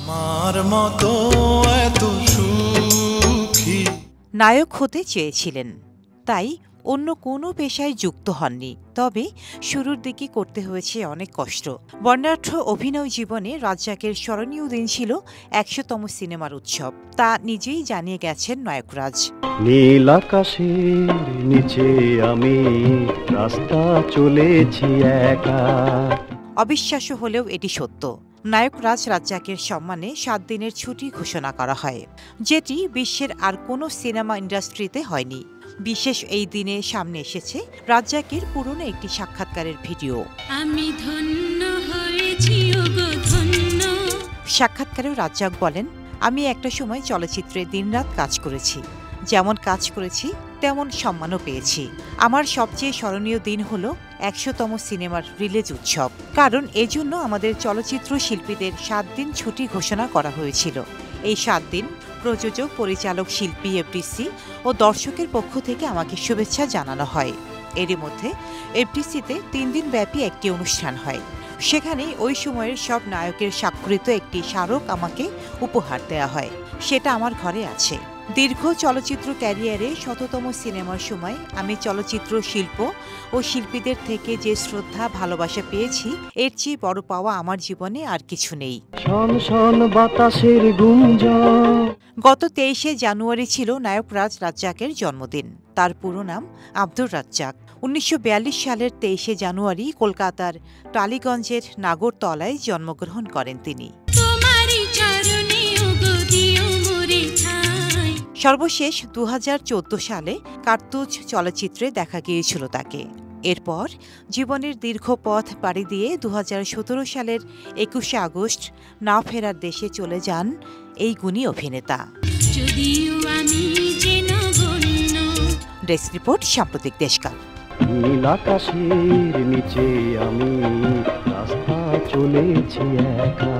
আমার মতো এত সুখী। নায়ক হতে চেয়েছিলেন, তাই অন্য কোনো পেশায় যুক্ত হননি। তবে শুরুর দিকে করতে হয়েছে অনেক কষ্ট। বর্ণাঢ্য অভিনয় জীবনে রাজ্জাকের স্মরণীয় দিন ছিল ১০০তম সিনেমার উৎসব। তা নিজেই জানিয়ে গেছেন নায়করাজ। নীল আকাশের নিচে আমি রাস্তা চলেছি একা। অবিশ্বাস্য হলেও এটি সত্য। নায়করাজ রাজ্জাকের সম্মানে ৭ দিনের ছুটি ঘোষণা করা হয়, যেটি বিশ্বের আর কোনো সিনেমা ইন্ডাস্ট্রিতে হয়নি। বিশেষ এই দিনে সামনে এসেছে রাজ্জাকের পুরনো একটি সাক্ষাৎকারের ভিডিও। আমি ধন্য হয়েছি ওগো ধন্য। সাক্ষাৎকারেও রাজ্জাক বলেন, আমি একটা সময় চলচ্চিত্রে দিনরাত কাজ করেছি, যেমন কাজ করেছি তেমন সম্মানও পেয়েছি। আমার সবচেয়ে স্মরণীয় দিন হলো ১০০তম সিনেমার রিলিজ উৎসব, কারণ এজন্য আমাদের চলচ্চিত্র শিল্পীদের ৭ দিন ছুটি ঘোষণা করা হয়েছিল। এই ৭ দিন প্রযোজক, পরিচালক, শিল্পী, এফডিসি ও দর্শকের পক্ষ থেকে আমাকে শুভেচ্ছা জানানো হয়। এরই মধ্যে এফডিসিতে ৩ দিন ব্যাপী একটি অনুষ্ঠান হয়। সেখানে ওই সময়ের সব নায়কের স্বাক্ষরিত একটি স্মারক আমাকে উপহার দেওয়া হয়। সেটা আমার ঘরে আছে। দীর্ঘ চলচ্চিত্র ক্যারিয়ারে ১০০তম সিনেমার সময় আমি চলচ্চিত্র শিল্প ও শিল্পীদের থেকে যে শ্রদ্ধা, ভালোবাসা পেয়েছি, এর চেয়ে বড় পাওয়া আমার জীবনে আর কিছু নেই। বাতাসের গুঞ্জন। গত ২৩শে জানুয়ারি ছিল নায়করাজ রাজ্জাকের জন্মদিন। তার পুরো নাম আব্দুর রাজ্জাক। ১৯৪২ সালের ২৩শে জানুয়ারি কলকাতার টালিগঞ্জের নাগরতলায় জন্মগ্রহণ করেন তিনি। সর্বশেষ ২০১৪ সালে কার্তুজ চলচ্চিত্রে দেখা গিয়েছিল তাকে। এরপর জীবনের দীর্ঘ পথ পাড়ি দিয়ে ২০১৭ সালের ২১শে আগস্ট না ফেরার দেশে চলে যান এই গুণী অভিনেতা। ডেস্ক রিপোর্ট, সাম্প্রতিক দেশকাল। নীল আকাশের নিচে আমি রাস্তা চলেছি একা।